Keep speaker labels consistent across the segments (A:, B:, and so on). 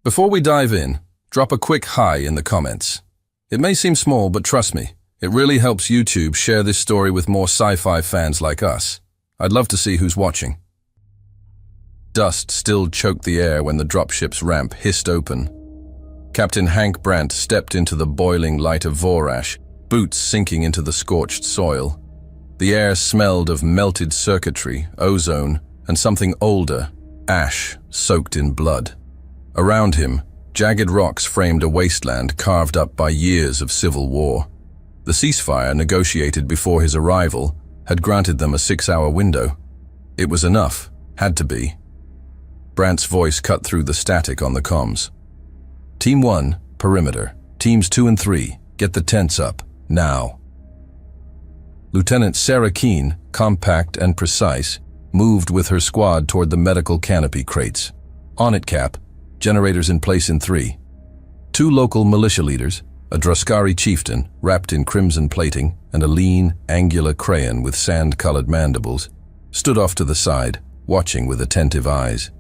A: Before we dive in, drop a quick hi in the comments. It may seem small, but trust me, it really helps YouTube share this story with more sci-fi fans like us. I'd love to see who's watching. Dust still choked the air when the dropship's ramp hissed open. Captain Hank Brandt stepped into the boiling light of Vorash, boots sinking into the scorched soil. The air smelled of melted circuitry, ozone, and something older, ash soaked in blood. Around him, jagged rocks framed a wasteland carved up by years of civil war. The ceasefire negotiated before his arrival had granted them a 6-hour window. It was enough, had to be. Brandt's voice cut through the static on the comms. Team 1, perimeter. Teams 2 and 3, get the tents up, now. Lieutenant Sarah Keene, compact and precise, moved with her squad toward the medical canopy crates. On it, Cap. Generators in place in 3. 2 local militia leaders, a Droskari chieftain wrapped in crimson plating and a lean, angular crayon with sand-colored mandibles, stood off to the side, watching with attentive eyes.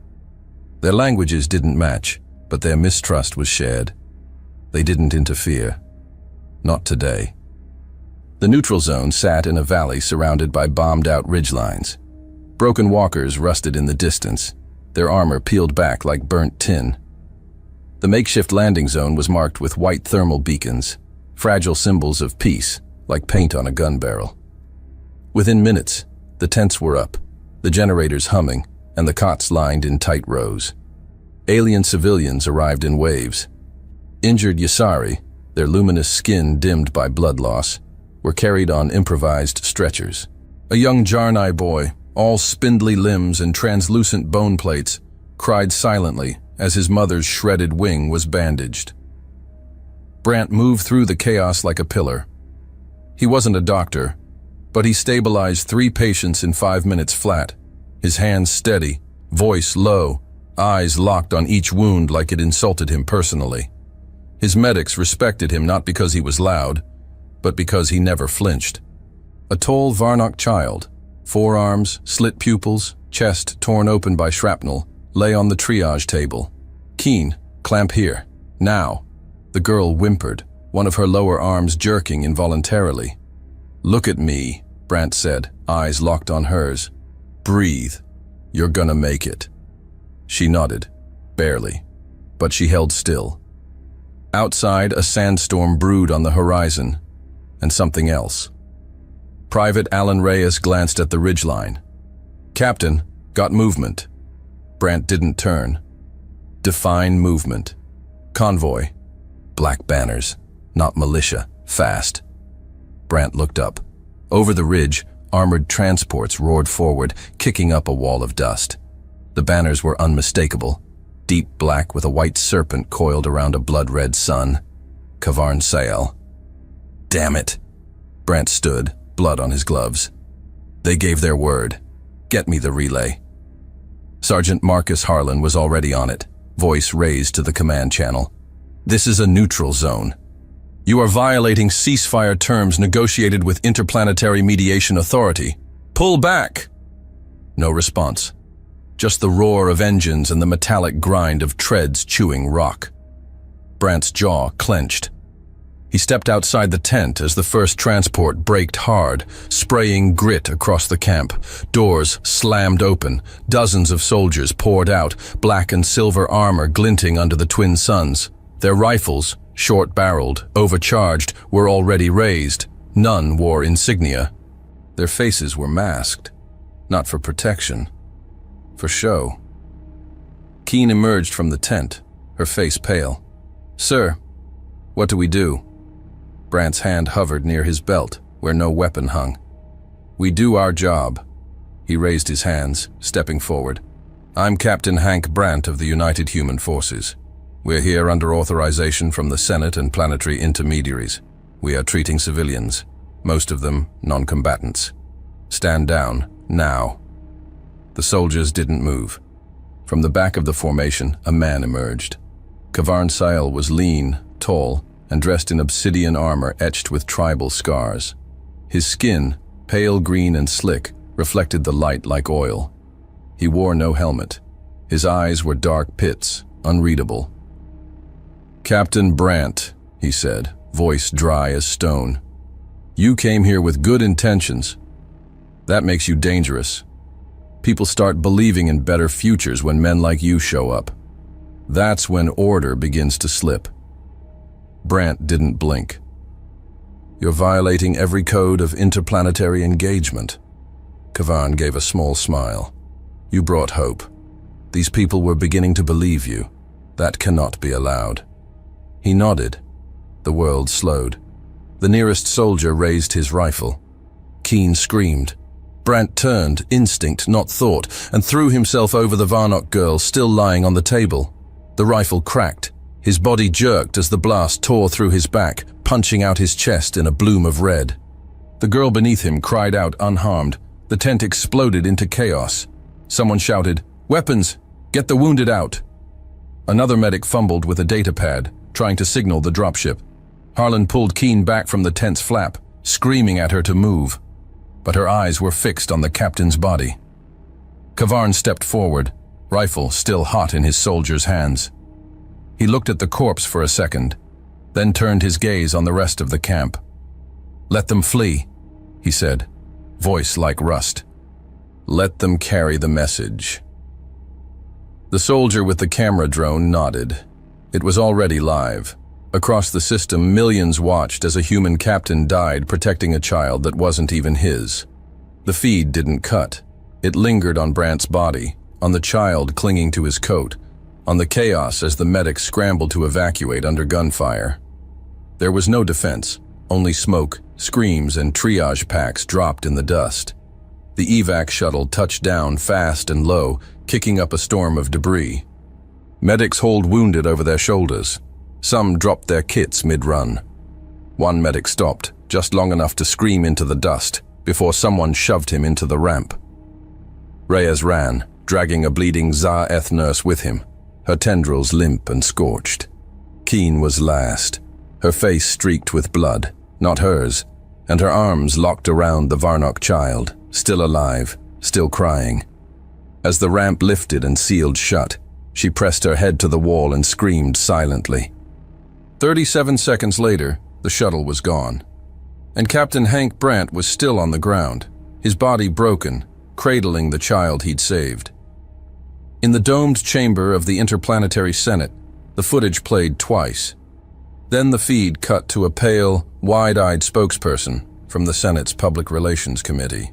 A: Their languages didn't match, but their mistrust was shared. They didn't interfere. Not today. The neutral zone sat in a valley surrounded by bombed-out ridgelines. Broken walkers rusted in the distance, their armor peeled back like burnt tin. The makeshift landing zone was marked with white thermal beacons, fragile symbols of peace, like paint on a gun barrel. Within minutes, the tents were up, the generators humming, and the cots lined in tight rows. Alien civilians arrived in waves. Injured Yasari, their luminous skin dimmed by blood loss, were carried on improvised stretchers. A young Jarnai boy, all spindly limbs and translucent bone plates, cried silently as his mother's shredded wing was bandaged. Brandt moved through the chaos like a pillar. He wasn't a doctor, but he stabilized 3 patients in 5 minutes flat, his hands steady, voice low, eyes locked on each wound like it insulted him personally. His medics respected him not because he was loud, but because he never flinched. A tall Varnock child, forearms, slit pupils, chest torn open by shrapnel, lay on the triage table. Keene, clamp here, now. The girl whimpered, one of her lower arms jerking involuntarily. Look at me, Brandt said, eyes locked on hers. Breathe. You're gonna make it. She nodded, barely, but she held still. Outside, a sandstorm brewed on the horizon, and something else. Private Alan Reyes glanced at the ridgeline. Captain, got movement. Brandt didn't turn. Define movement. Convoy. Black banners, not militia, fast. Brandt looked up. Over the ridge, armored transports roared forward, kicking up a wall of dust. The banners were unmistakable, deep black with a white serpent coiled around a blood-red sun. Kavarn Sael. Damn it. Brandt stood, blood on his gloves. They gave their word. Get me the relay. Sergeant Marcus Harlan was already on it, voice raised to the command channel. This is a neutral zone. You are violating ceasefire terms negotiated with Interplanetary Mediation Authority. Pull back! No response. Just the roar of engines and the metallic grind of treads chewing rock. Brandt's jaw clenched. He stepped outside the tent as the first transport braked hard, spraying grit across the camp. Doors slammed open. Dozens of soldiers poured out, black and silver armor glinting under the twin suns. Their rifles, short-barreled, overcharged, were already raised. None wore insignia. Their faces were masked, not for protection, for show. Keene emerged from the tent, her face pale. Sir, what do we do? Brandt's hand hovered near his belt, where no weapon hung. We do our job. He raised his hands, stepping forward. I'm Captain Hank Brandt of the United Human Forces. We're here under authorization from the Senate and planetary intermediaries. We are treating civilians, most of them non-combatants. Stand down, now. The soldiers didn't move. From the back of the formation, a man emerged. Kavarn Sael was lean, tall, and dressed in obsidian armor etched with tribal scars. His skin, pale green and slick, reflected the light like oil. He wore no helmet. His eyes were dark pits, unreadable, "Captain Brandt," he said, voice dry as stone. "You came here with good intentions. That makes you dangerous. People start believing in better futures when men like you show up. That's when order begins to slip." Brandt didn't blink. "You're violating every code of interplanetary engagement." Kavan gave a small smile. "You brought hope. These people were beginning to believe you. That cannot be allowed." He nodded. The world slowed. The nearest soldier raised his rifle. Keen screamed. Brandt turned, instinct, not thought, and threw himself over the Varnock girl still lying on the table. The rifle cracked. His body jerked as the blast tore through his back, punching out his chest in a bloom of red. The girl beneath him cried out unharmed. The tent exploded into chaos. Someone shouted, "Weapons! Get the wounded out!" Another medic fumbled with a data pad, trying to signal the dropship. Harlan pulled Keen back from the tent's flap, screaming at her to move. But her eyes were fixed on the captain's body. Kavarn stepped forward, rifle still hot in his soldier's hands. He looked at the corpse for a second, then turned his gaze on the rest of the camp. "Let them flee," he said, voice like rust. "Let them carry the message." The soldier with the camera drone nodded. It was already live. Across the system, millions watched as a human captain died protecting a child that wasn't even his. The feed didn't cut. It lingered on Brandt's body, on the child clinging to his coat, on the chaos as the medics scrambled to evacuate under gunfire. There was no defense, only smoke, screams, and triage packs dropped in the dust. The evac shuttle touched down fast and low, kicking up a storm of debris. Medics hauled wounded over their shoulders. Some dropped their kits mid-run. One medic stopped, just long enough to scream into the dust, before someone shoved him into the ramp. Reyes ran, dragging a bleeding Za-Eth nurse with him, her tendrils limp and scorched. Keen was last, her face streaked with blood, not hers, and her arms locked around the Varnock child, still alive, still crying. As the ramp lifted and sealed shut, she pressed her head to the wall and screamed silently. 37 seconds later, the shuttle was gone. And Captain Hank Brandt was still on the ground, his body broken, cradling the child he'd saved. In the domed chamber of the Interplanetary Senate, the footage played twice. Then the feed cut to a pale, wide-eyed spokesperson from the Senate's Public Relations Committee.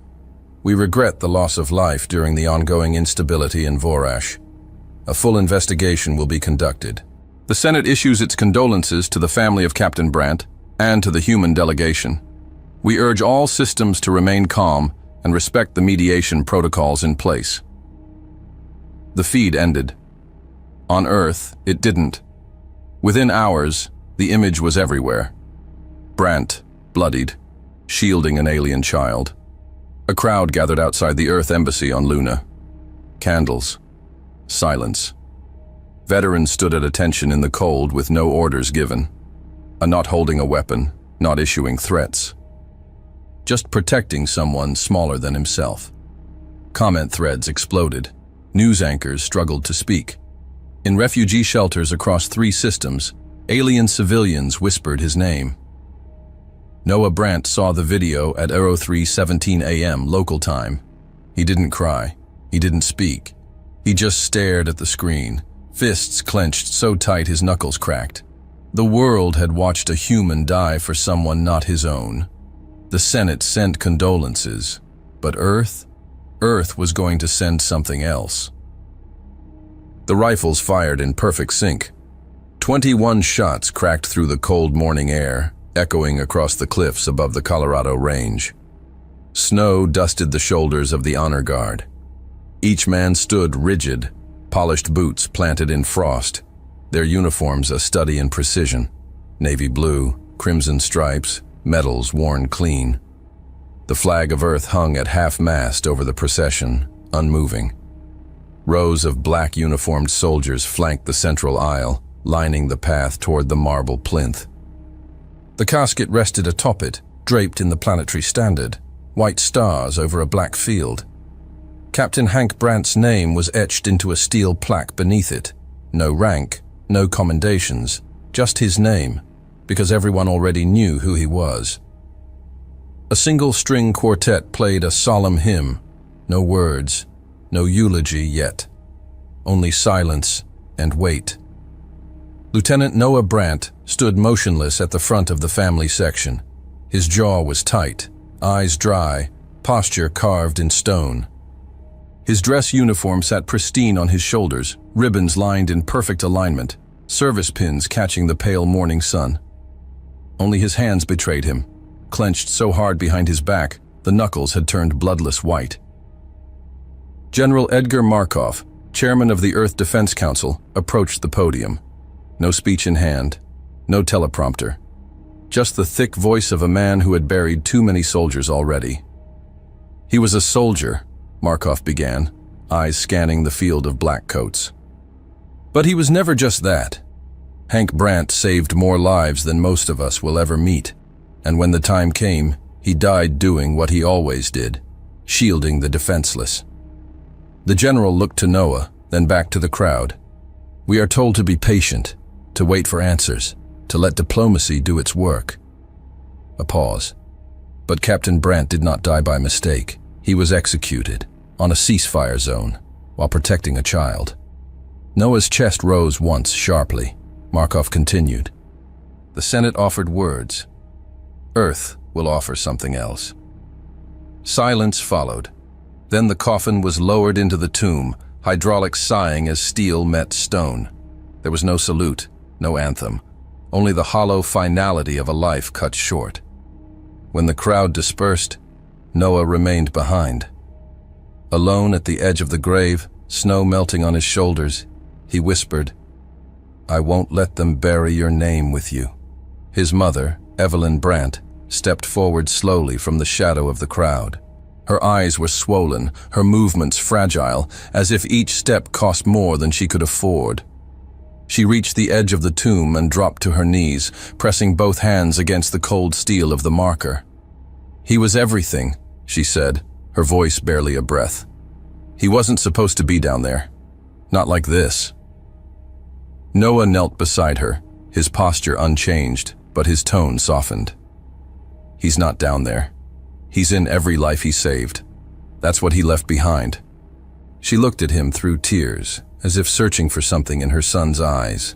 A: "We regret the loss of life during the ongoing instability in Vorash. A full investigation will be conducted. The Senate issues its condolences to the family of Captain Brandt and to the human delegation. We urge all systems to remain calm and respect the mediation protocols in place." The feed ended. On Earth, it didn't. Within hours, the image was everywhere. Brandt, bloodied, shielding an alien child. A crowd gathered outside the Earth Embassy on Luna. Candles. Silence. Veterans stood at attention in the cold with no orders given. Not holding a weapon, not issuing threats. Just protecting someone smaller than himself. Comment threads exploded. News anchors struggled to speak. In refugee shelters across 3 systems, alien civilians whispered his name. Noah Brandt saw the video at 03:17 a.m. local time. He didn't cry. He didn't speak. He just stared at the screen, fists clenched so tight his knuckles cracked. The world had watched a human die for someone not his own. The Senate sent condolences, but Earth was going to send something else. The rifles fired in perfect sync. 21 shots cracked through the cold morning air, echoing across the cliffs above the Colorado Range. Snow dusted the shoulders of the honor guard. Each man stood rigid, polished boots planted in frost, their uniforms a study in precision, navy blue, crimson stripes, medals worn clean. The flag of Earth hung at half-mast over the procession, unmoving. Rows of black uniformed soldiers flanked the central aisle, lining the path toward the marble plinth. The casket rested atop it, draped in the planetary standard, white stars over a black field. Captain Hank Brandt's name was etched into a steel plaque beneath it. No rank, no commendations, just his name, because everyone already knew who he was. A single-string quartet played a solemn hymn, no words, no eulogy yet, only silence and wait. Lieutenant Noah Brandt stood motionless at the front of the family section. His jaw was tight, eyes dry, posture carved in stone. His dress uniform sat pristine on his shoulders, ribbons lined in perfect alignment, service pins catching the pale morning sun. Only his hands betrayed him, clenched so hard behind his back, the knuckles had turned bloodless white. General Edgar Markov, chairman of the Earth Defense Council, approached the podium. No speech in hand, no teleprompter. Just the thick voice of a man who had buried too many soldiers already. He was a soldier, Markov began, eyes scanning the field of black coats. But he was never just that. Hank Brandt saved more lives than most of us will ever meet, and when the time came, he died doing what he always did, shielding the defenseless. The general looked to Noah, then back to the crowd. We are told to be patient, to wait for answers, to let diplomacy do its work. A pause. But Captain Brandt did not die by mistake. He was executed, on a ceasefire zone, while protecting a child. Noah's chest rose once sharply. Markov continued. The Senate offered words. Earth will offer something else. Silence followed. Then the coffin was lowered into the tomb, hydraulics sighing as steel met stone. There was no salute, no anthem, only the hollow finality of a life cut short. When the crowd dispersed, Noah remained behind. Alone at the edge of the grave, snow melting on his shoulders, he whispered, I won't let them bury your name with you. His mother, Evelyn Brandt, stepped forward slowly from the shadow of the crowd. Her eyes were swollen, her movements fragile, as if each step cost more than she could afford. She reached the edge of the tomb and dropped to her knees, pressing both hands against the cold steel of the marker. He was everything, she said, her voice barely a breath. He wasn't supposed to be down there. Not like this. Noah knelt beside her, his posture unchanged, but his tone softened. He's not down there. He's in every life he saved. That's what he left behind. She looked at him through tears, as if searching for something in her son's eyes,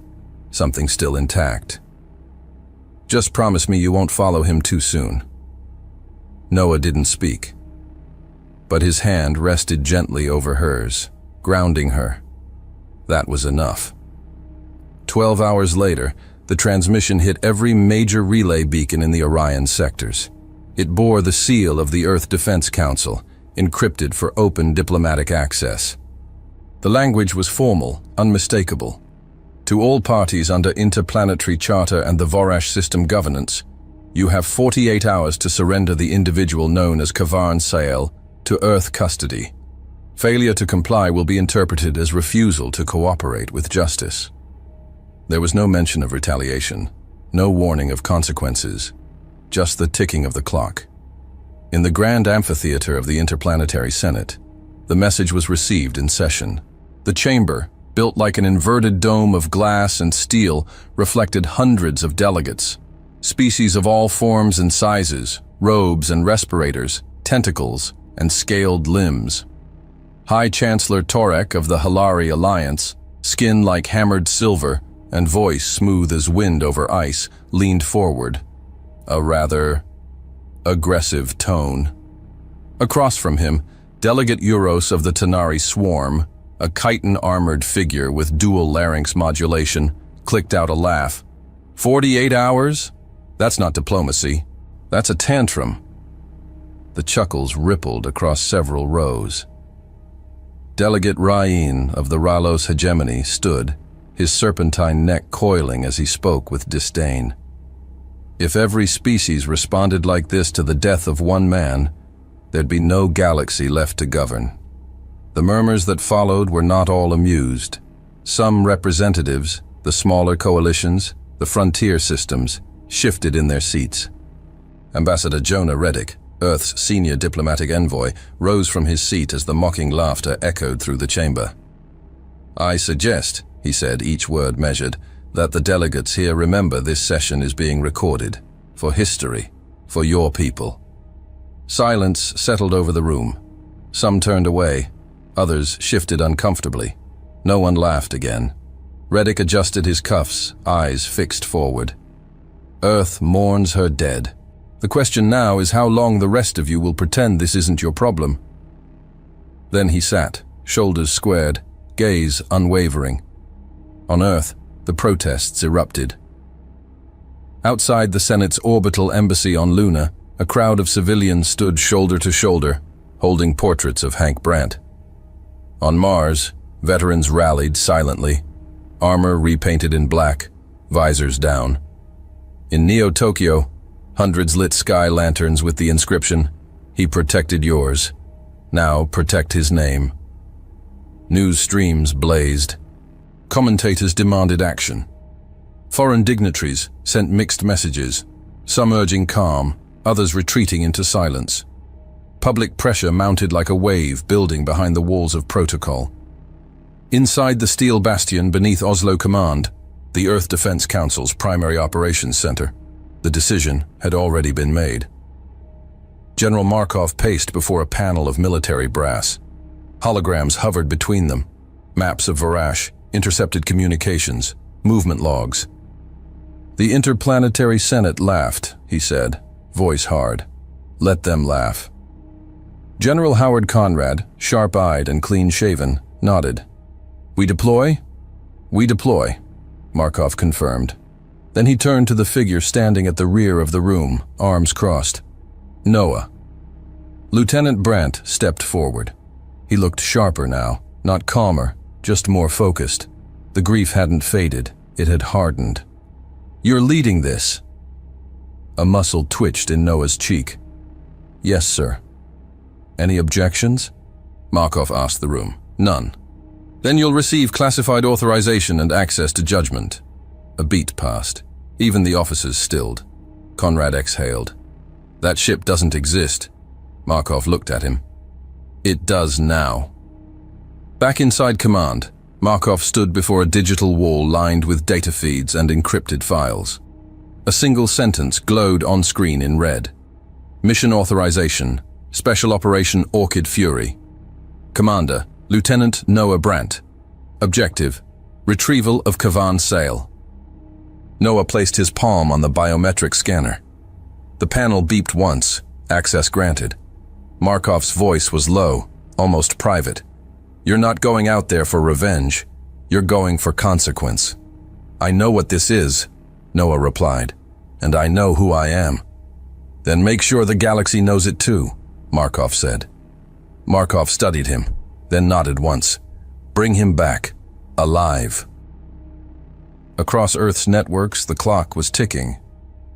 A: something still intact. Just promise me you won't follow him too soon. Noah didn't speak, but his hand rested gently over hers, grounding her. That was enough. 12 hours later, the transmission hit every major relay beacon in the Orion sectors. It bore the seal of the Earth Defense Council, encrypted for open diplomatic access. The language was formal, unmistakable. To all parties under Interplanetary Charter and the Vorash System governance, you have 48 hours to surrender the individual known as Kavarn Sael to Earth custody. Failure to comply will be interpreted as refusal to cooperate with justice. There was no mention of retaliation, no warning of consequences, just the ticking of the clock. In the grand amphitheater of the Interplanetary Senate, the message was received in session. The chamber, built like an inverted dome of glass and steel, reflected hundreds of delegates, species of all forms and sizes, robes and respirators, tentacles and scaled limbs. High Chancellor Torek of the Hilari Alliance, skin like hammered silver and voice smooth as wind over ice, leaned forward. A rather aggressive tone. Across from him, Delegate Euros of the Tanari Swarm, a chitin-armored figure with dual larynx modulation, clicked out a laugh. 48 hours? That's not diplomacy. That's a tantrum. The chuckles rippled across several rows. Delegate Ryan of the Ralos Hegemony stood, his serpentine neck coiling as he spoke with disdain. If every species responded like this to the death of one man, there'd be no galaxy left to govern. The murmurs that followed were not all amused. Some representatives, the smaller coalitions, the frontier systems, shifted in their seats. Ambassador Jonah Reddick, Earth's senior diplomatic envoy, rose from his seat as the mocking laughter echoed through the chamber. I suggest, he said, each word measured, that the delegates here remember this session is being recorded, for history, for your people. Silence settled over the room. Some turned away, others shifted uncomfortably. No one laughed again. Reddick adjusted his cuffs, eyes fixed forward. Earth mourns her dead. The question now is how long the rest of you will pretend this isn't your problem. Then he sat, shoulders squared, gaze unwavering. On Earth, the protests erupted. Outside the Senate's orbital embassy on Luna, a crowd of civilians stood shoulder to shoulder, holding portraits of Hank Brandt. On Mars, veterans rallied silently, armor repainted in black, visors down. In Neo-Tokyo, hundreds lit sky lanterns with the inscription, "He protected yours. Now protect his name." News streams blazed. Commentators demanded action. Foreign dignitaries sent mixed messages, some urging calm, others retreating into silence. Public pressure mounted like a wave building behind the walls of protocol. Inside the steel bastion beneath Oslo Command, the Earth Defense Council's primary operations center, the decision had already been made. General Markov paced before a panel of military brass. Holograms hovered between them, maps of Varash, intercepted communications, movement logs. The Interplanetary Senate laughed, he said, voice hard. Let them laugh. General Howard Conrad, sharp-eyed and clean-shaven, nodded. We deploy? We deploy, Markov confirmed. Then he turned to the figure standing at the rear of the room, arms crossed. Noah. Lieutenant Brandt stepped forward. He looked sharper now, not calmer, just more focused. The grief hadn't faded, it had hardened. You're leading this. A muscle twitched in Noah's cheek. Yes, sir. Any objections? Markov asked the room. None. Then you'll receive classified authorization and access to judgment. A beat passed. Even the officers stilled. Conrad exhaled. That ship doesn't exist. Markov looked at him. It does now. Back inside command, Markov stood before a digital wall lined with data feeds and encrypted files. A single sentence glowed on screen in red. Mission authorization, Special Operation Orchid Fury. Commander, Lieutenant Noah Brandt. Objective, retrieval of Kavan Sale. Noah placed his palm on the biometric scanner. The panel beeped once, access granted. Markov's voice was low, almost private. You're not going out there for revenge. You're going for consequence. I know what this is, Noah replied, and I know who I am. Then make sure the galaxy knows it too, Markov said. Markov studied him, then nodded once. Bring him back, alive. Across Earth's networks, the clock was ticking.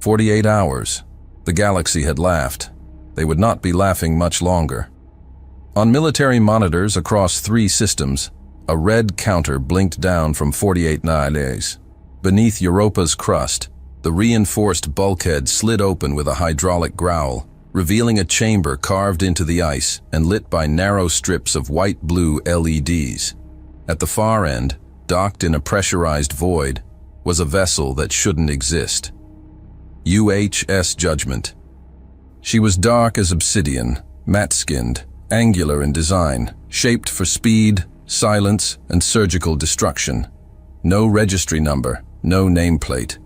A: 48 hours. The galaxy had laughed. They would not be laughing much longer. On military monitors across 3 systems, a red counter blinked down from 48 days. Beneath Europa's crust, the reinforced bulkhead slid open with a hydraulic growl, revealing a chamber carved into the ice and lit by narrow strips of white-blue LEDs. At the far end, docked in a pressurized void, was a vessel that shouldn't exist. UHS Judgment. She was dark as obsidian, matte-skinned, angular in design, shaped for speed, silence, and surgical destruction. No registry number, no nameplate.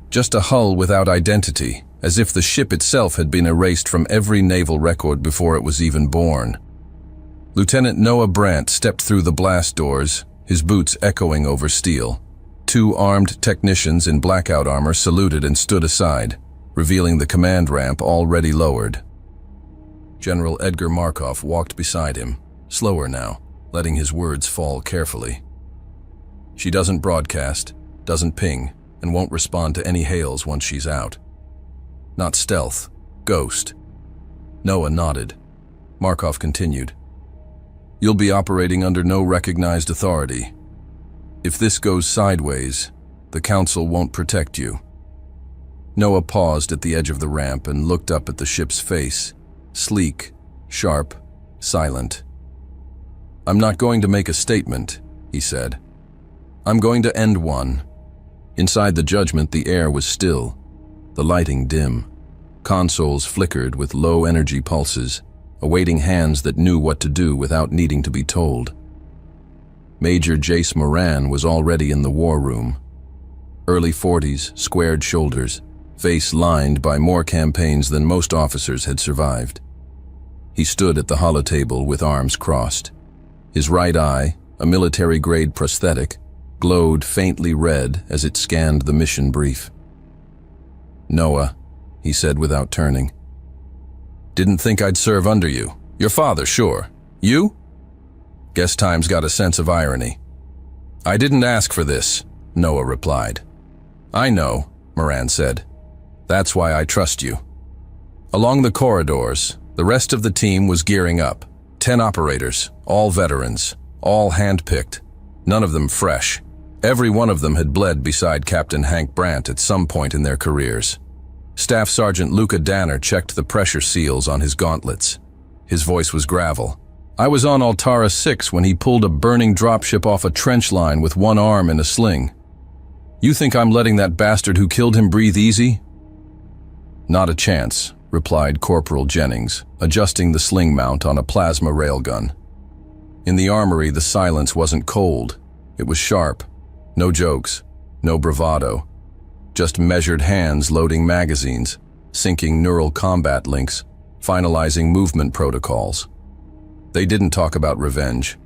A: Just a hull without identity, as if the ship itself had been erased from every naval record before it was even born. Lieutenant Noah Brandt stepped through the blast doors, his boots echoing over steel. 2 armed technicians in blackout armor saluted and stood aside, revealing the command ramp already lowered. General Edgar Markov walked beside him, slower now, letting his words fall carefully. She doesn't broadcast, doesn't ping, and won't respond to any hails once she's out. Not stealth, ghost. Noah nodded. Markov continued. You'll be operating under no recognized authority. If this goes sideways, the Council won't protect you. Noah paused at the edge of the ramp and looked up at the ship's face, sleek, sharp, silent. I'm not going to make a statement, he said. I'm going to end one. Inside the Judgment, the air was still, the lighting dim. Consoles flickered with low-energy pulses, awaiting hands that knew what to do without needing to be told. Major Jace Moran was already in the war room. Early 40s, squared shoulders, face lined by more campaigns than most officers had survived. He stood at the holotable with arms crossed. His right eye, a military-grade prosthetic, glowed faintly red as it scanned the mission brief. "Noah," he said without turning. "Didn't think I'd serve under you. Your father, sure. You?" Guess time's got a sense of irony. "I didn't ask for this," Noah replied. "I know," Moran said. "That's why I trust you." Along the corridors, the rest of the team was gearing up. 10 operators, all veterans, all hand-picked, none of them fresh. Every one of them had bled beside Captain Hank Brandt at some point in their careers. Staff Sergeant Luca Danner checked the pressure seals on his gauntlets. His voice was gravel. "I was on Altara 6 when he pulled a burning dropship off a trench line with one arm in a sling. You think I'm letting that bastard who killed him breathe easy?" "Not a chance," replied Corporal Jennings, adjusting the sling mount on a plasma railgun. In the armory, the silence wasn't cold. It was sharp. No jokes, no bravado. Just measured hands loading magazines, syncing neural combat links, finalizing movement protocols. They didn't talk about revenge.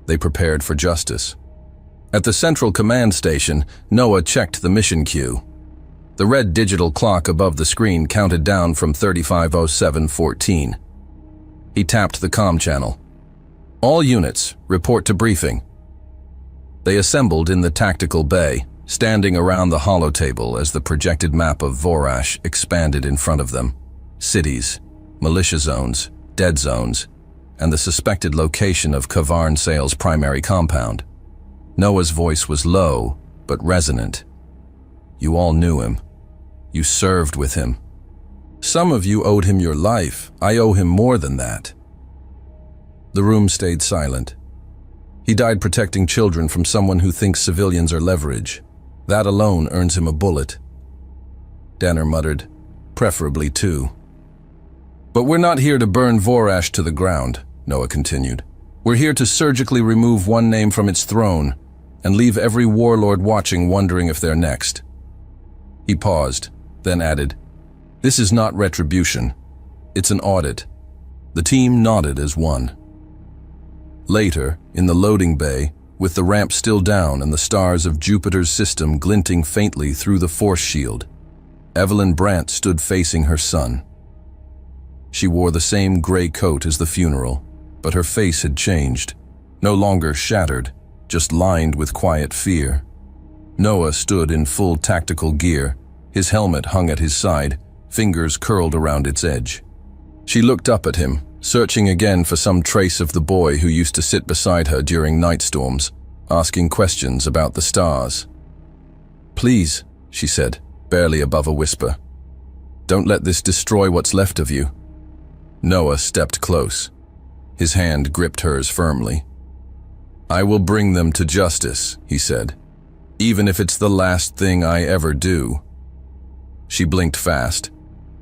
A: They prepared for justice. At the central command station, Noah checked the mission queue. The red digital clock above the screen counted down from 35:07:14. He tapped the comm channel. "All units, report to briefing." They assembled in the tactical bay, standing around the holotable as the projected map of Vorash expanded in front of them. Cities, militia zones, dead zones, and the suspected location of Kavarn Sale's primary compound. Noah's voice was low, but resonant. "You all knew him. You served with him. Some of you owed him your life. I owe him more than that." The room stayed silent. He died protecting children from someone who thinks civilians are leverage. That alone earns him a bullet. Danner muttered, "Preferably 2. "But we're not here to burn Vorash to the ground," Noah continued. "We're here to surgically remove one name from its throne and leave every warlord watching wondering if they're next." He paused, then added, "This is not retribution. It's an audit." The team nodded as one. Later, in the loading bay, with the ramp still down and the stars of Jupiter's system glinting faintly through the force shield, Evelyn Brandt stood facing her son. She wore the same gray coat as the funeral, but her face had changed, no longer shattered, just lined with quiet fear. Noah stood in full tactical gear, his helmet hung at his side, fingers curled around its edge. She looked up at him, searching again for some trace of the boy who used to sit beside her during night storms, asking questions about the stars. "Please," she said, barely above a whisper, "don't let this destroy what's left of you." Noah stepped close. His hand gripped hers firmly. "I will bring them to justice," he said, "even if it's the last thing I ever do." She blinked fast,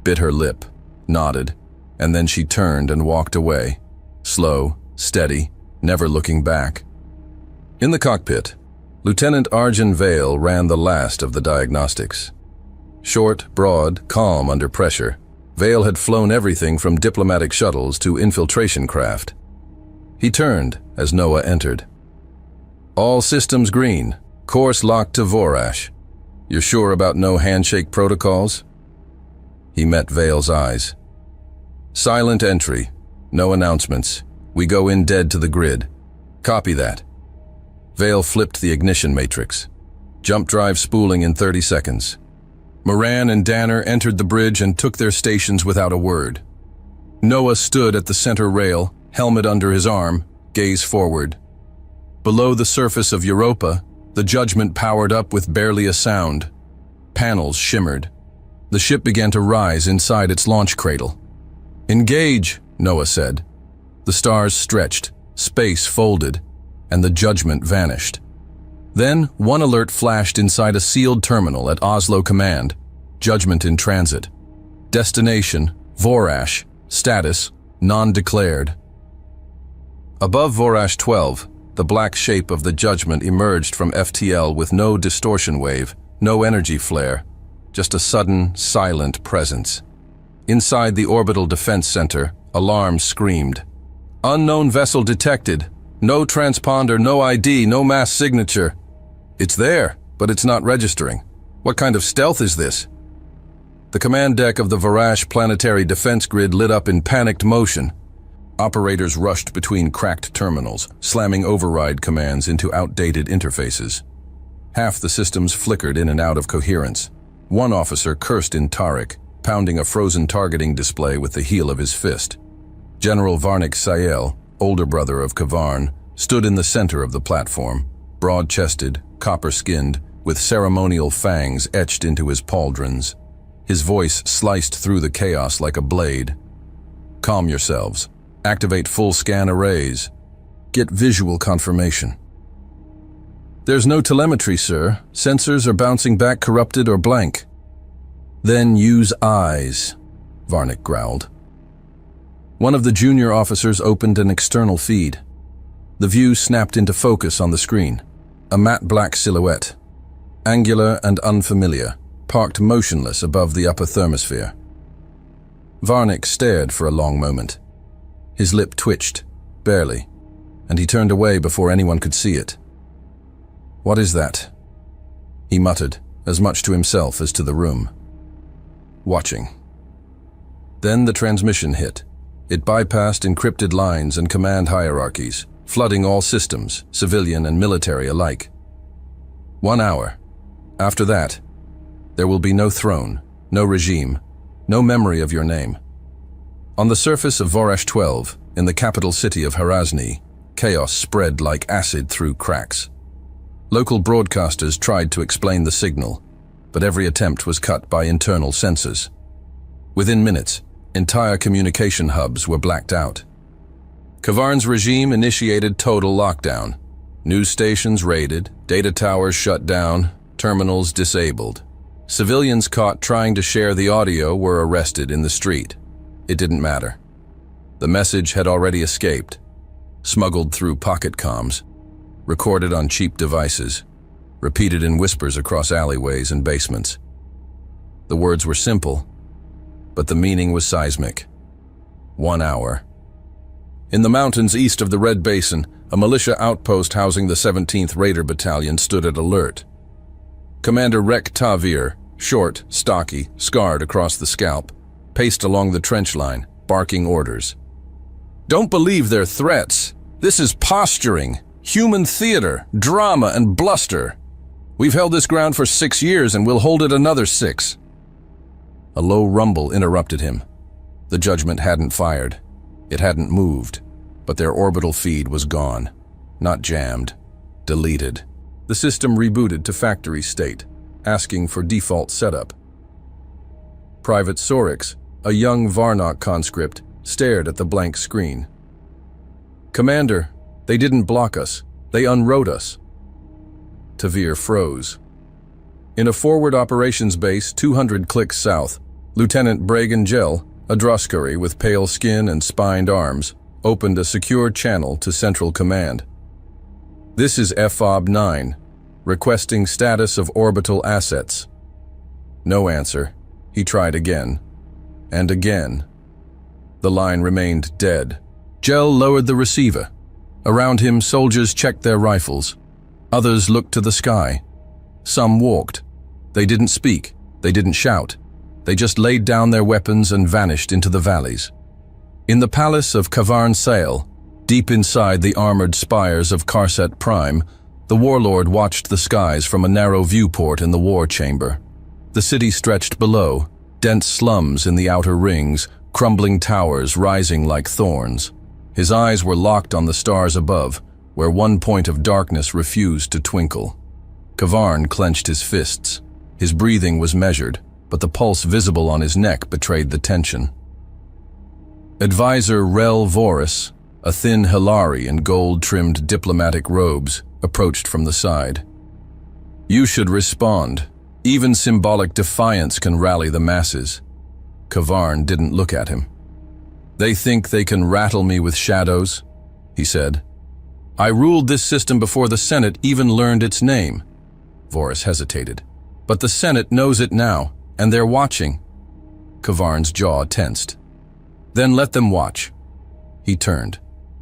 A: bit her lip, nodded, and then she turned and walked away, slow, steady, never looking back. In the cockpit, Lieutenant Arjun Vale ran the last of the diagnostics. Short, broad, calm under pressure, Vale had flown everything from diplomatic shuttles to infiltration craft. He turned as Noah entered. "All systems green. Course locked to Vorash. You're sure about no handshake protocols?" He met Vale's eyes. "Silent entry. No announcements. We go in dead to the grid. Copy that." Vale flipped the ignition matrix. Jump drive spooling in 30 seconds. Moran and Danner entered the bridge and took their stations without a word. Noah stood at the center rail, helmet under his arm, gaze forward. Below the surface of Europa, the Judgment powered up with barely a sound. Panels shimmered. The ship began to rise inside its launch cradle. "Engage," Noah said. The stars stretched, space folded, and the Judgment vanished. Then, one alert flashed inside a sealed terminal at Oslo Command. Judgment in transit. Destination, Vorash. Status, non-declared. Above Vorash 12, the black shape of the judgment emerged from FTL with no distortion wave, no energy flare, just a sudden, silent presence. Inside the Orbital Defense Center, alarm screamed. Unknown vessel detected. No transponder, no ID, no mass signature. It's there, but it's not registering. What kind of stealth is this? The command deck of the Vorash planetary defense grid lit up in panicked motion. Operators rushed between cracked terminals, slamming override commands into outdated interfaces. Half the systems flickered in and out of coherence. One officer cursed in Tariq, pounding a frozen targeting display with the heel of his fist. General Varnik Sayel, older brother of Kavarn, stood in the center of the platform, broad-chested, copper-skinned, with ceremonial fangs etched into his pauldrons. His voice sliced through the chaos like a blade. Calm yourselves. Activate full scan arrays. Get visual confirmation. There's no telemetry, sir. Sensors are bouncing back corrupted or blank. Then use eyes, Varnik growled. One of the junior officers opened an external feed. The view snapped into focus on the screen. A matte black silhouette, angular and unfamiliar, parked motionless above the upper thermosphere. Varnik stared for a long moment. His lip twitched, barely, and he turned away before anyone could see it. What is that? He muttered, as much to himself as to the room. Watching. Then the transmission hit. It bypassed encrypted lines and command hierarchies, flooding all systems, civilian and military alike. 1 hour. After that, there will be no throne, no regime, no memory of your name. On the surface of Vorash 12, in the capital city of Harazni, chaos spread like acid through cracks. Local broadcasters tried to explain the signal, but every attempt was cut by internal sensors. Within minutes, entire communication hubs were blacked out. Kavarn's regime initiated total lockdown. News stations raided, data towers shut down, terminals disabled. Civilians caught trying to share the audio were arrested in the street. It didn't matter. The message had already escaped, smuggled through pocket comms, recorded on cheap devices, repeated in whispers across alleyways and basements. The words were simple, but the meaning was seismic. 1 hour. In the mountains east of the Red Basin, a militia outpost housing the 17th Raider Battalion stood at alert. Commander Rek Tavir, short, stocky, scarred across the scalp, paced along the trench line, barking orders. Don't believe their threats. This is posturing, human theater, drama, and bluster. We've held this ground for 6 years and we'll hold it another 6. A low rumble interrupted him. The judgment hadn't fired. It hadn't moved, but their orbital feed was gone. Not jammed, deleted. The system rebooted to factory state, asking for default setup. Private Sorix, a young Varnock conscript, stared at the blank screen. Commander, they didn't block us. They unwrote us. Tavir froze. In a forward operations base 200 clicks south, Lieutenant Bragan Gel, a Droskari with pale skin and spined arms, opened a secure channel to Central Command. This is FOB 9, requesting status of orbital assets. No answer. He tried again. And again. The line remained dead. Gel lowered the receiver. Around him, soldiers checked their rifles. Others looked to the sky. Some walked. They didn't speak. They didn't shout. They just laid down their weapons and vanished into the valleys. In the palace of Kavarn Sail, deep inside the armored spires of Karset Prime, the warlord watched the skies from a narrow viewport in the war chamber. The city stretched below, dense slums in the outer rings, crumbling towers rising like thorns. His eyes were locked on the stars above, where one point of darkness refused to twinkle. Kavarn clenched his fists. His breathing was measured, but the pulse visible on his neck betrayed the tension. Advisor Rel Voris, a thin Hilari in gold-trimmed diplomatic robes, approached from the side. You should respond. Even symbolic defiance can rally the masses. Kavarn didn't look at him. They think they can rattle me with shadows, he said. I ruled this system before the Senate even learned its name. Voris hesitated. But the Senate knows it now, and they're watching. Kavarn's jaw tensed. Then let them watch. He turned.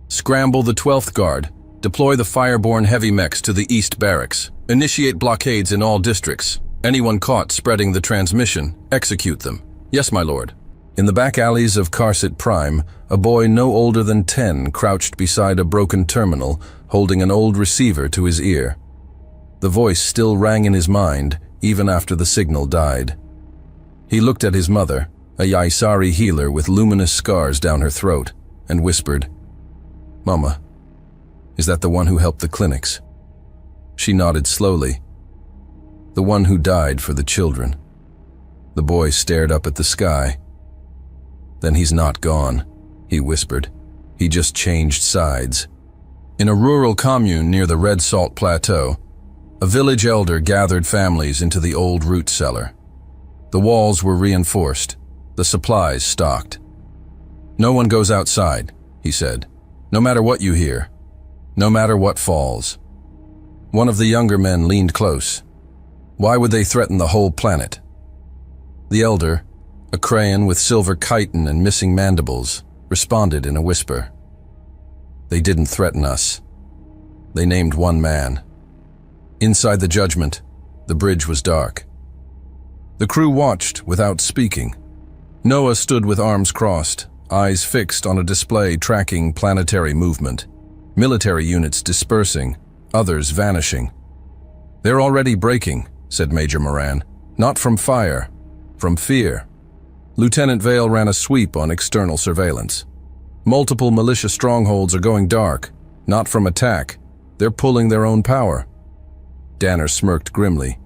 A: Scramble the 12th Guard. Deploy the fireborne heavy mechs to the East Barracks. Initiate blockades in all districts. Anyone caught spreading the transmission, execute them. Yes, my lord. In the back alleys of Karsit Prime, a boy no older than 10 crouched beside a broken terminal, holding an old receiver to his ear. The voice still rang in his mind, even after the signal died. He looked at his mother, a Yaisari healer with luminous scars down her throat, and whispered, Mama, is that the one who helped the clinics? She nodded slowly. The one who died for the children. The boy stared up at the sky. Then he's not gone, he whispered. He just changed sides. In a rural commune near the Red Salt Plateau, a village elder gathered families into the old root cellar. The walls were reinforced, the supplies stocked. No one goes outside, he said, no matter what you hear, no matter what falls. One of the younger men leaned close. Why would they threaten the whole planet? The elder, a crayon with silver chitin and missing mandibles, responded in a whisper. They didn't threaten us. They named one man. Inside the judgment, the bridge was dark. The crew watched without speaking. Noah stood with arms crossed, eyes fixed on a display tracking planetary movement. Military units dispersing, others vanishing. They're already breaking, said Major Moran. Not from fire, from fear. Lieutenant Vale ran a sweep on external surveillance. Multiple militia strongholds are going dark, not from attack. They're pulling their own power. Danner smirked grimly.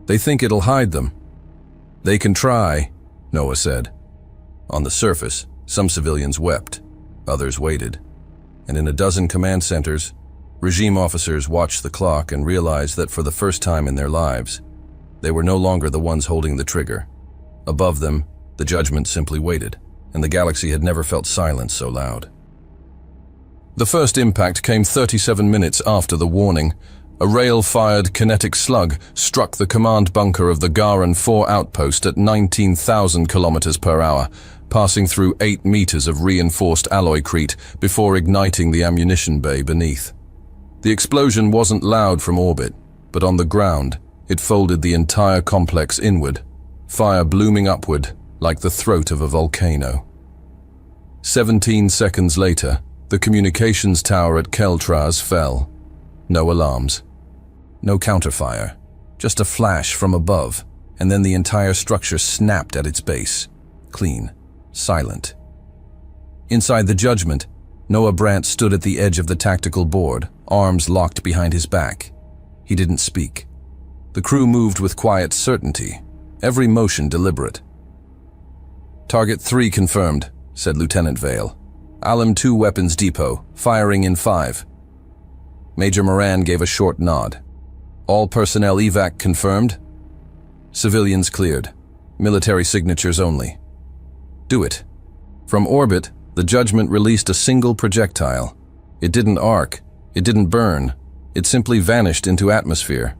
A: They think it'll hide them. They can try, Noah said. On the surface, some civilians wept, others waited. And in a dozen command centers, regime officers watched the clock and realized that for the first time in their lives, they were no longer the ones holding the trigger. Above them, the judgment simply waited, and the galaxy had never felt silence so loud. The first impact came 37 minutes after the warning. A rail-fired kinetic slug struck the command bunker of the Garan 4 outpost at 19,000 kilometers per hour, passing through 8 meters of reinforced alloycrete before igniting the ammunition bay beneath. The explosion wasn't loud from orbit, but on the ground, it folded the entire complex inward, fire blooming upward like the throat of a volcano. 17 seconds later, the communications tower at Keltraz fell. No alarms. No counterfire. Just a flash from above, and then the entire structure snapped at its base. Clean. Silent. Inside the judgment, Noah Brandt stood at the edge of the tactical board, arms locked behind his back. He didn't speak. The crew moved with quiet certainty, every motion deliberate. Target 3 confirmed, said Lieutenant Vale. Alam 2 Weapons Depot, firing in 5. Major Moran gave a short nod. All personnel evac confirmed. Civilians cleared. Military signatures only. Do it. From orbit, the judgment released a single projectile. It didn't arc. It didn't burn. It simply vanished into atmosphere.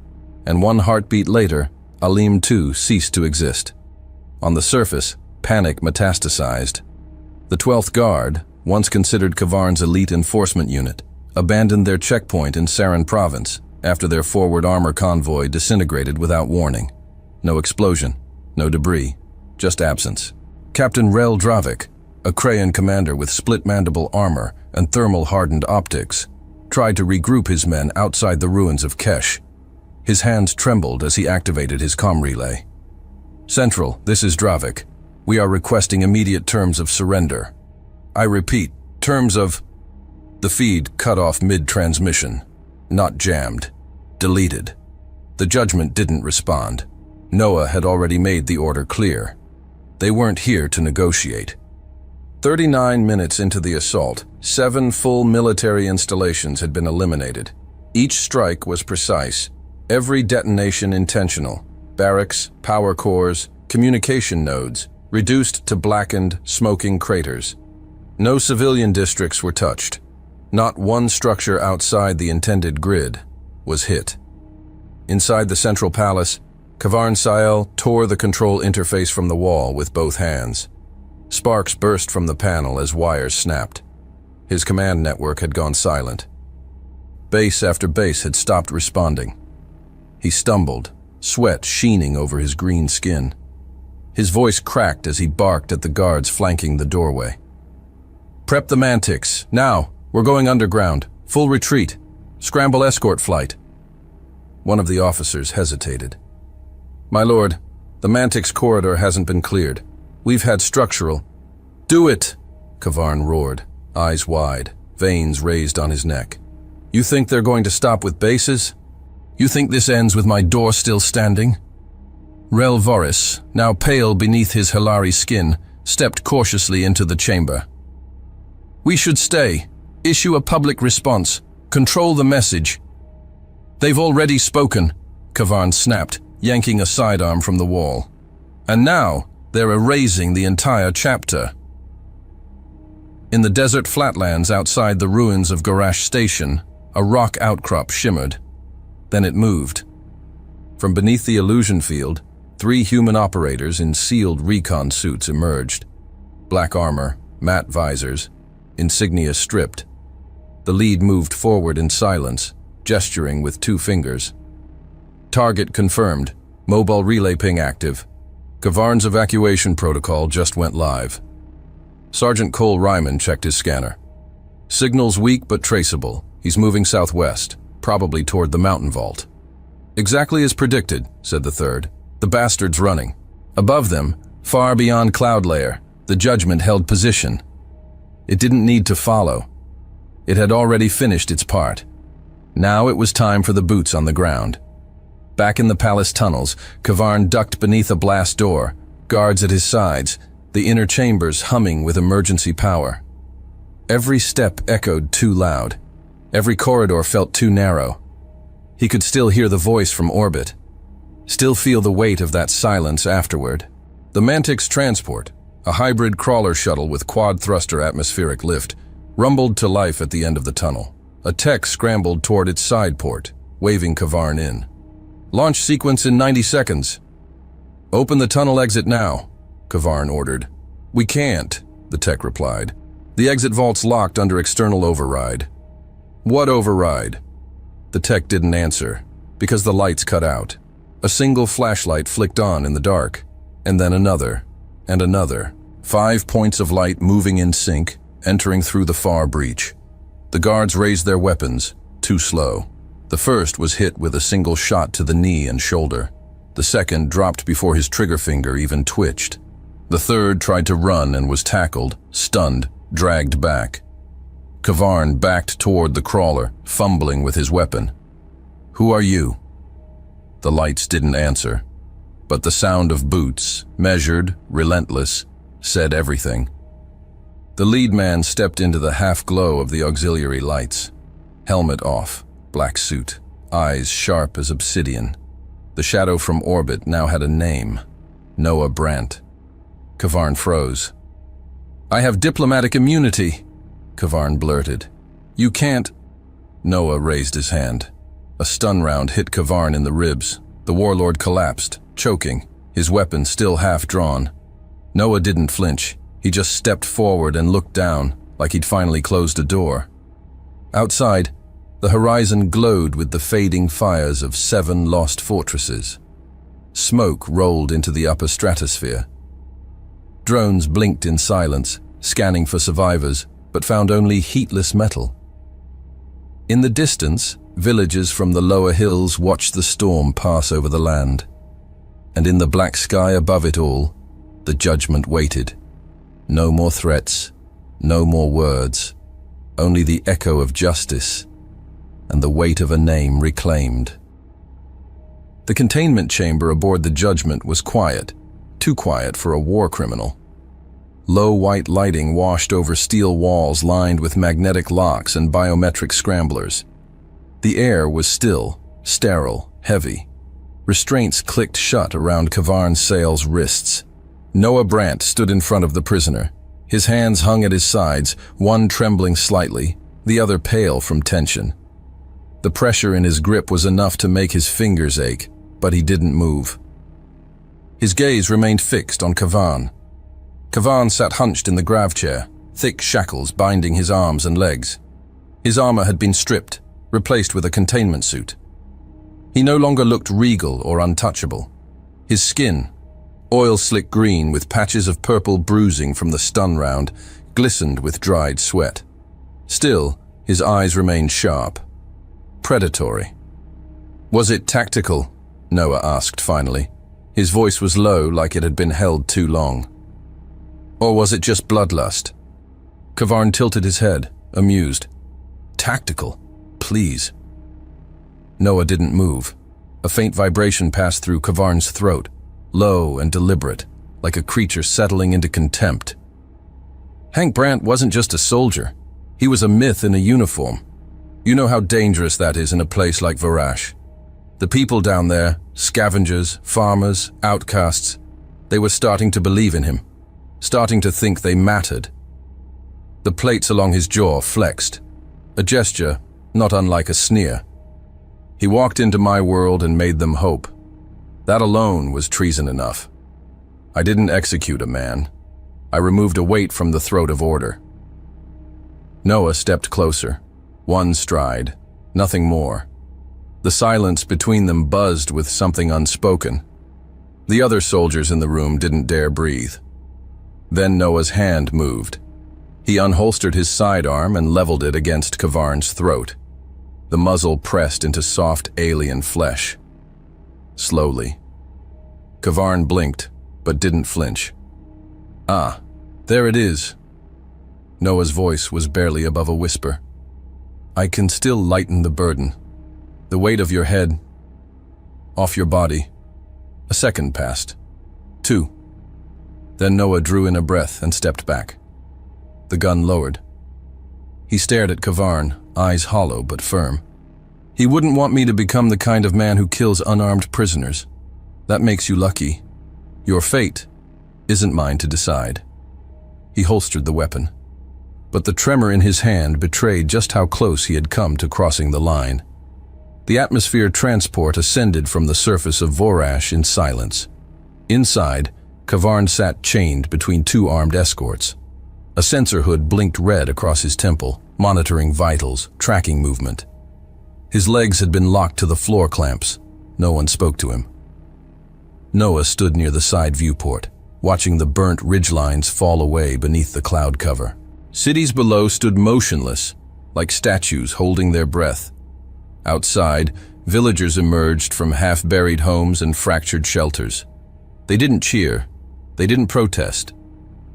A: And 1 heartbeat later, Alim 2 ceased to exist. On the surface, panic metastasized. The 12th Guard, once considered Kavarn's elite enforcement unit, abandoned their checkpoint in Saran province after their forward armor convoy disintegrated without warning. No explosion, no debris, just absence. Captain Rel Dravik, a Krayan commander with split mandible armor and thermal-hardened optics, tried to regroup his men outside the ruins of Kesh. His hands trembled as he activated his comm relay. Central, this is Dravik. We are requesting immediate terms of surrender. I repeat, terms of... The feed cut off mid-transmission. Not jammed. Deleted. The judgment didn't respond. Noah had already made the order clear. They weren't here to negotiate. 39 minutes into the assault, 7 full military installations had been eliminated. Each strike was precise, Every detonation intentional. Barracks, power cores, communication nodes, reduced to blackened, smoking craters. No civilian districts were touched. Not one structure outside the intended grid was hit. Inside the central palace, Kavarn Sael tore the control interface from the wall with both hands. Sparks burst from the panel as wires snapped. His command network had gone silent. Base after base had stopped responding. He stumbled, sweat sheening over his green skin. His voice cracked as he barked at the guards flanking the doorway. "Prep the Mantics. Now, we're going underground. Full retreat. Scramble escort flight." One of the officers hesitated. "My lord, the Mantics corridor hasn't been cleared. We've had structural—" "Do it!" Kavarn roared, eyes wide, veins raised on his neck. "You think they're going to stop with bases? You think this ends with my door still standing?" Rel Voris, now pale beneath his Hilari skin, stepped cautiously into the chamber. "We should stay. Issue a public response. Control the message." "They've already spoken," Kavarn snapped, yanking a sidearm from the wall. "And now they're erasing the entire chapter." In the desert flatlands outside the ruins of Garash Station, a rock outcrop shimmered. Then it moved. From beneath the illusion field, 3 human operators in sealed recon suits emerged. Black armor, matte visors, insignia stripped. The lead moved forward in silence, gesturing with 2 fingers. "Target confirmed. Mobile relay ping active. Kavarn's evacuation protocol just went live." Sergeant Cole Ryman checked his scanner. "Signal's weak but traceable. He's moving southwest, probably toward the mountain vault." "Exactly as predicted," said the third. "The bastard's running." Above them, far beyond cloud layer, the Judgment held position. It didn't need to follow. It had already finished its part. Now it was time for the boots on the ground. Back in the palace tunnels, Kavarn ducked beneath a blast door, guards at his sides, the inner chambers humming with emergency power. Every step echoed too loud. Every corridor felt too narrow. He could still hear the voice from orbit, still feel the weight of that silence afterward. The Mantic's transport, a hybrid crawler shuttle with quad-thruster atmospheric lift, rumbled to life at the end of the tunnel. A tech scrambled toward its side port, waving Kavarn in. "Launch sequence in 90 seconds. "Open the tunnel exit now," Kavarn ordered. "We can't," the tech replied. "The exit vault's locked under external override." "What override?" The tech didn't answer, because the lights cut out. A single flashlight flicked on in the dark, and then another, and another. 5 points of light moving in sync, entering through the far breach. The guards raised their weapons, too slow. The first was hit with a single shot to the knee and shoulder. The second dropped before his trigger finger even twitched. The third tried to run and was tackled, stunned, dragged back. Kavarn backed toward the crawler, fumbling with his weapon. "Who are you?" The lights didn't answer, but the sound of boots, measured, relentless, said everything. The lead man stepped into the half-glow of the auxiliary lights. Helmet off, black suit, eyes sharp as obsidian. The shadow from orbit now had a name, Noah Brandt. Kavarn froze. "I have diplomatic immunity," Kavarn blurted. "You can't—" Noah raised his hand. A stun round hit Kavarn in the ribs. The warlord collapsed, choking, his weapon still half drawn. Noah didn't flinch. He just stepped forward and looked down, like he'd finally closed a door. Outside, the horizon glowed with the fading fires of 7 lost fortresses. Smoke rolled into the upper stratosphere. Drones blinked in silence, scanning for survivors, but found only heatless metal. In the distance, villages from the lower hills watched the storm pass over the land. And in the black sky above it all, the Judgment waited. No more threats, no more words, only the echo of justice and the weight of a name reclaimed. The containment chamber aboard the Judgment was quiet, too quiet for a war criminal. Low white lighting washed over steel walls lined with magnetic locks and biometric scramblers. The air was still, sterile, heavy. Restraints clicked shut around Kavarn Sale's wrists. Noah Brandt stood in front of the prisoner. His hands hung at his sides, one trembling slightly, the other pale from tension. The pressure in his grip was enough to make his fingers ache, but he didn't move. His gaze remained fixed on Kavarn. Kavarn sat hunched in the grav chair, thick shackles binding his arms and legs. His armor had been stripped, replaced with a containment suit. He no longer looked regal or untouchable. His skin, oil-slick green with patches of purple bruising from the stun round, glistened with dried sweat. Still, his eyes remained sharp. Predatory. "Was it tactical?" Noah asked finally. His voice was low, like it had been held too long. "Or was it just bloodlust?" Kavarn tilted his head, amused. "Tactical? Please." Noah didn't move. A faint vibration passed through Kavarn's throat, low and deliberate, like a creature settling into contempt. Hank Brandt wasn't just a soldier. He was a myth in a uniform. You know how dangerous that is in a place like Vorash. The people down there, scavengers, farmers, outcasts, they were starting to believe in him, starting to think they mattered. The plates along his jaw flexed, a gesture not unlike a sneer. He walked into my world and made them hope. That alone was treason enough. I didn't execute a man. I removed a weight from the throat of order. Noah stepped closer, one stride, nothing more. The silence between them buzzed with something unspoken. The other soldiers in the room didn't dare breathe. Then Noah's hand moved. He unholstered his sidearm and leveled it against Kavarn's throat. The muzzle pressed into soft alien flesh. Slowly. Kavarn blinked, but didn't flinch. "Ah, there it is." Noah's voice was barely above a whisper. "I can still lighten the burden. The weight of your head, off your body." A second passed. 2. Then Noah drew in a breath and stepped back. The gun lowered. He stared at Kavarn, eyes hollow but firm. "He wouldn't want me to become the kind of man who kills unarmed prisoners. That makes you lucky. Your fate isn't mine to decide." He holstered the weapon. But the tremor in his hand betrayed just how close he had come to crossing the line. The atmosphere transport ascended from the surface of Vorash in silence. Inside, Kavarn sat chained between 2 armed escorts. A sensor hood blinked red across his temple, monitoring vitals, tracking movement. His legs had been locked to the floor clamps. No one spoke to him. Noah stood near the side viewport, watching the burnt ridgelines fall away beneath the cloud cover. Cities below stood motionless, like statues holding their breath. Outside, villagers emerged from half-buried homes and fractured shelters. They didn't cheer. They didn't protest.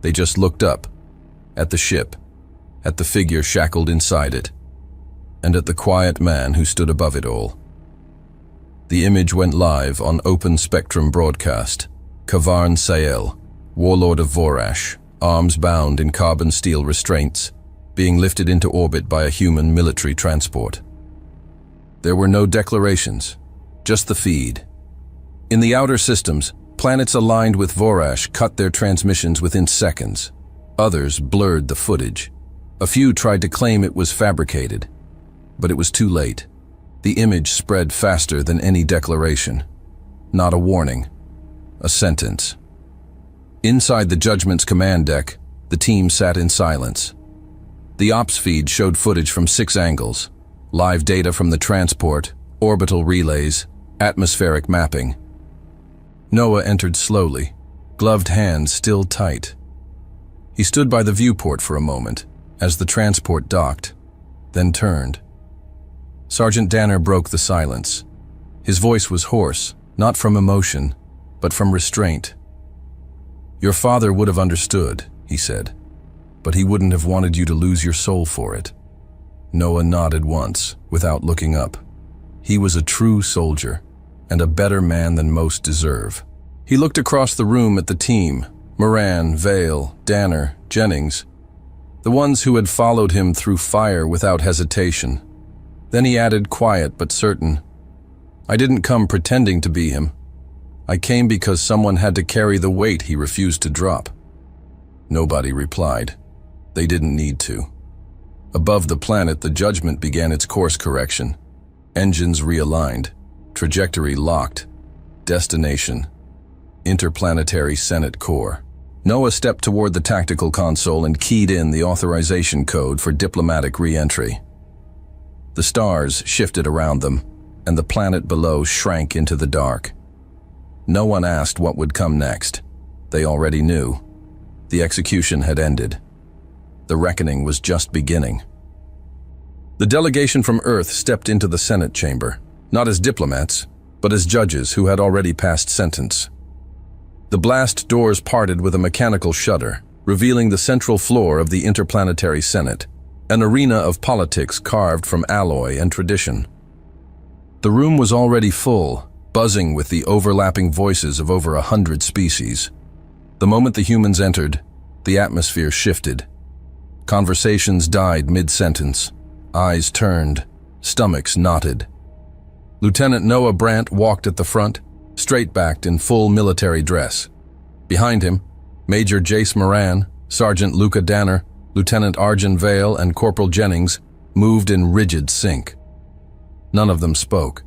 A: They just looked up, at the ship, at the figure shackled inside it, and at the quiet man who stood above it all. The image went live on open spectrum broadcast. Kavarn Sale, warlord of Vorash, arms bound in carbon steel restraints, being lifted into orbit by a human military transport. There were no declarations, just the feed. In the outer systems, planets aligned with Vorash cut their transmissions within seconds. Others blurred the footage. A few tried to claim it was fabricated, but it was too late. The image spread faster than any declaration. Not a warning, a sentence. Inside the Judgment's command deck, the team sat in silence. The ops feed showed footage from 6 angles: live data from the transport, orbital relays, atmospheric mapping. Noah entered slowly, gloved hands still tight. He stood by the viewport for a moment, as the transport docked, then turned. Sergeant Danner broke the silence. His voice was hoarse, not from emotion, but from restraint. "Your father would have understood," he said, "but he wouldn't have wanted you to lose your soul for it." Noah nodded once, without looking up. He was a true soldier, and a better man than most deserve. He looked across the room at the team: Moran, Vale, Danner, Jennings, the ones who had followed him through fire without hesitation. Then he added, quiet but certain, I didn't come pretending to be him. I came because someone had to carry the weight he refused to drop. Nobody replied. They didn't need to. Above the planet, the judgment began its course correction. Engines realigned, trajectory locked, destination, interplanetary Senate core. Noah stepped toward the tactical console and keyed in the authorization code for diplomatic re-entry. The stars shifted around them, and the planet below shrank into the dark. No one asked what would come next. They already knew. The execution had ended. The reckoning was just beginning. The delegation from Earth stepped into the Senate chamber, not as diplomats, but as judges who had already passed sentence. The blast doors parted with a mechanical shudder, revealing the central floor of the Interplanetary Senate, an arena of politics carved from alloy and tradition. The room was already full, buzzing with the overlapping voices of over 100 species. The moment the humans entered, the atmosphere shifted. Conversations died mid-sentence. Eyes turned, stomachs knotted. Lieutenant Noah Brandt walked at the front, straight-backed in full military dress. Behind him, Major Jace Moran, Sergeant Luca Danner, Lieutenant Arjun Vale, and Corporal Jennings moved in rigid sync. None of them spoke.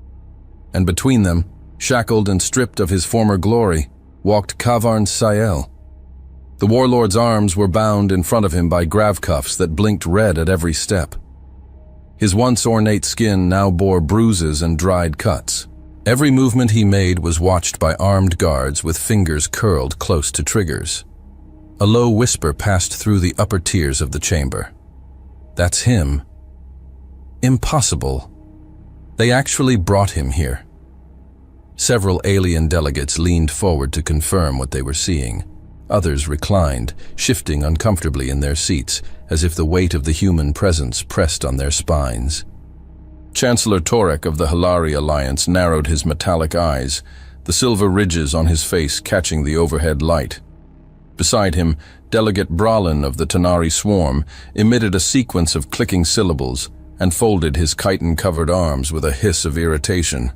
A: And between them, shackled and stripped of his former glory, walked Kavarn Sael. The warlord's arms were bound in front of him by grav cuffs that blinked red at every step. His once ornate skin now bore bruises and dried cuts. Every movement he made was watched by armed guards with fingers curled close to triggers. A low whisper passed through the upper tiers of the chamber. That's him. Impossible. They actually brought him here. Several alien delegates leaned forward to confirm what they were seeing. Others reclined, shifting uncomfortably in their seats, as if the weight of the human presence pressed on their spines. Chancellor Torek of the Hilari Alliance narrowed his metallic eyes, the silver ridges on his face catching the overhead light. Beside him, Delegate Bralin of the Tanari Swarm emitted a sequence of clicking syllables and folded his chitin-covered arms with a hiss of irritation.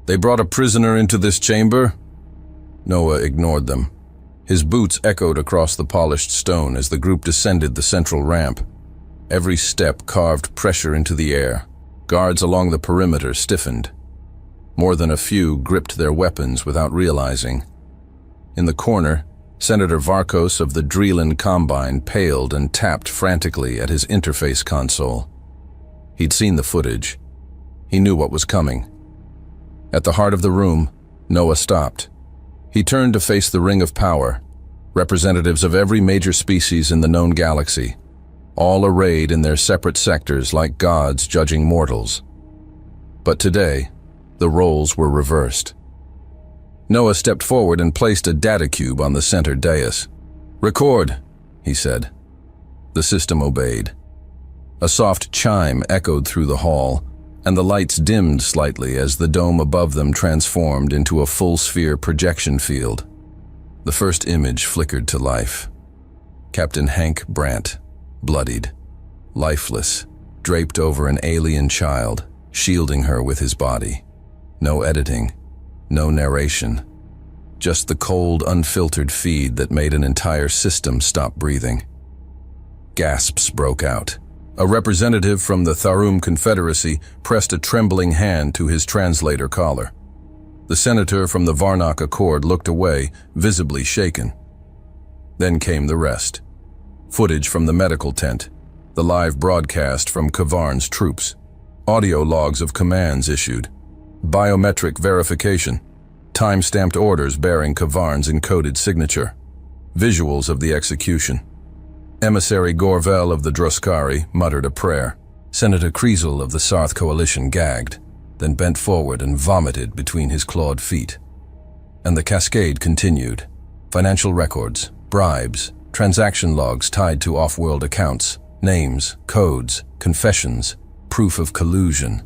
A: "They brought a prisoner into this chamber?" Noah ignored them. His boots echoed across the polished stone as the group descended the central ramp. Every step carved pressure into the air. Guards along the perimeter stiffened. More than a few gripped their weapons without realizing. In the corner, Senator Varkos of the Drelin Combine paled and tapped frantically at his interface console. He'd seen the footage. He knew what was coming. At the heart of the room, Noah stopped. He turned to face the Ring of Power, representatives of every major species in the known galaxy, all arrayed in their separate sectors like gods judging mortals. But today, the roles were reversed. Noah stepped forward and placed a data cube on the center dais. "Record," he said. The system obeyed. A soft chime echoed through the hall, and the lights dimmed slightly as the dome above them transformed into a full-sphere projection field. The first image flickered to life. Captain Hank Brandt, bloodied, lifeless, draped over an alien child, shielding her with his body. No editing, no narration. Just the cold, unfiltered feed that made an entire system stop breathing. Gasps broke out. A representative from the Tharum Confederacy pressed a trembling hand to his translator collar. The senator from the Varnak Accord looked away, visibly shaken. Then came the rest. Footage from the medical tent, the live broadcast from Kavarn's troops, audio logs of commands issued, biometric verification, time-stamped orders bearing Kavarn's encoded signature, visuals of the execution. Emissary Gorvel of the Droskari muttered a prayer. Senator Kriesel of the Sarth Coalition gagged, then bent forward and vomited between his clawed feet. And the cascade continued. Financial records, bribes, transaction logs tied to off-world accounts, names, codes, confessions, proof of collusion.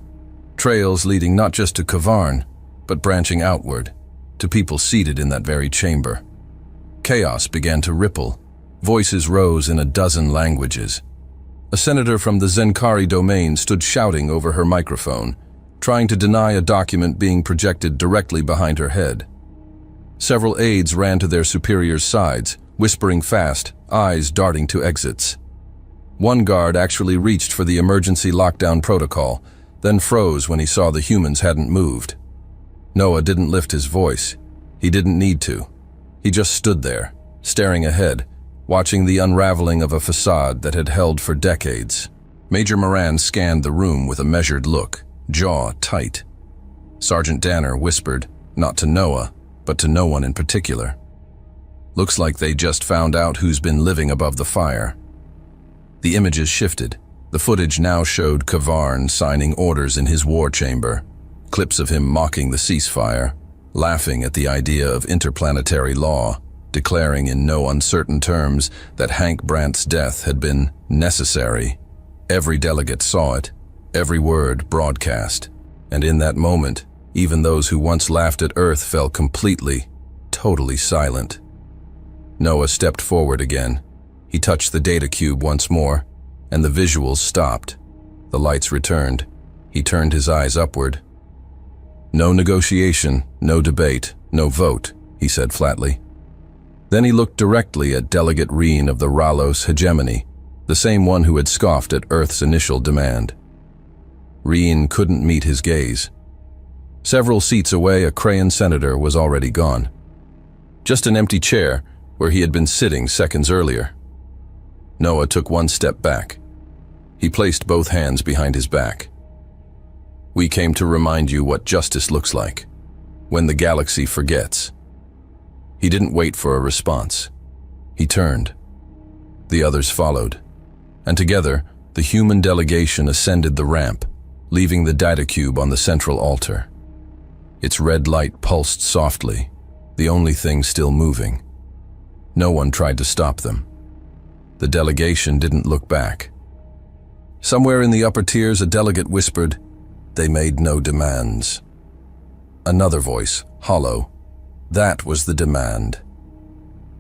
A: Trails leading not just to Kavarn, but branching outward, to people seated in that very chamber. Chaos began to ripple. Voices rose in a dozen languages. A senator from the Zenkari domain stood shouting over her microphone, trying to deny a document being projected directly behind her head. Several aides ran to their superiors' sides, whispering fast, eyes darting to exits. One guard actually reached for the emergency lockdown protocol, then froze when he saw the humans hadn't moved. Noah didn't lift his voice. He didn't need to. He just stood there, staring ahead, watching the unraveling of a facade that had held for decades. Major Moran scanned the room with a measured look, jaw tight. Sergeant Danner whispered, not to Noah, but to no one in particular. Looks like they just found out who's been living above the fire. The images shifted. The footage now showed Kavarn signing orders in his war chamber, clips of him mocking the ceasefire, laughing at the idea of interplanetary law, declaring in no uncertain terms that Hank Brandt's death had been necessary. Every delegate saw it, every word broadcast, and in that moment, even those who once laughed at Earth fell completely, totally silent. Noah stepped forward again. He touched the data cube once more, and the visuals stopped. The lights returned. He turned his eyes upward. No negotiation, no debate, no vote, he said flatly. Then he looked directly at Delegate Reen of the Ralos hegemony, the same one who had scoffed at Earth's initial demand. Reen couldn't meet his gaze. Several seats away, a Crayon senator was already gone. Just an empty chair where he had been sitting seconds earlier. Noah took one step back. He placed both hands behind his back. We came to remind you what justice looks like, when the galaxy forgets. He didn't wait for a response. He turned. The others followed, and together, the human delegation ascended the ramp, leaving the data cube on the central altar. Its red light pulsed softly, the only thing still moving. No one tried to stop them. The delegation didn't look back. Somewhere in the upper tiers, a delegate whispered, "They made no demands." Another voice, hollow, "That was the demand."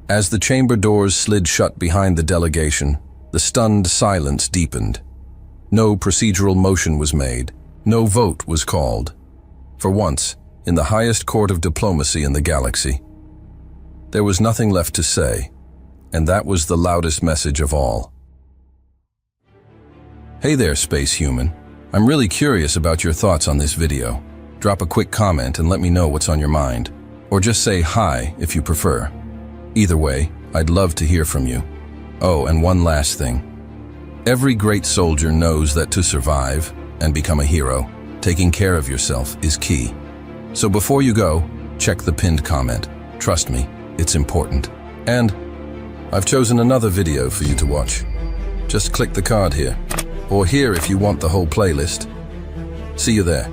A: As the chamber doors slid shut behind the delegation, the stunned silence deepened. No procedural motion was made, no vote was called. For once, in the highest court of diplomacy in the galaxy, there was nothing left to say, and that was the loudest message of all. Hey there, space human. I'm really curious about your thoughts on this video. Drop a quick comment and let me know what's on your mind, or just say hi if you prefer. Either way, I'd love to hear from you. Oh, and one last thing. Every great soldier knows that to survive and become a hero, taking care of yourself is key. So before you go, check the pinned comment. Trust me, it's important. And I've chosen another video for you to watch. Just click the card here, or here if you want the whole playlist. See you there.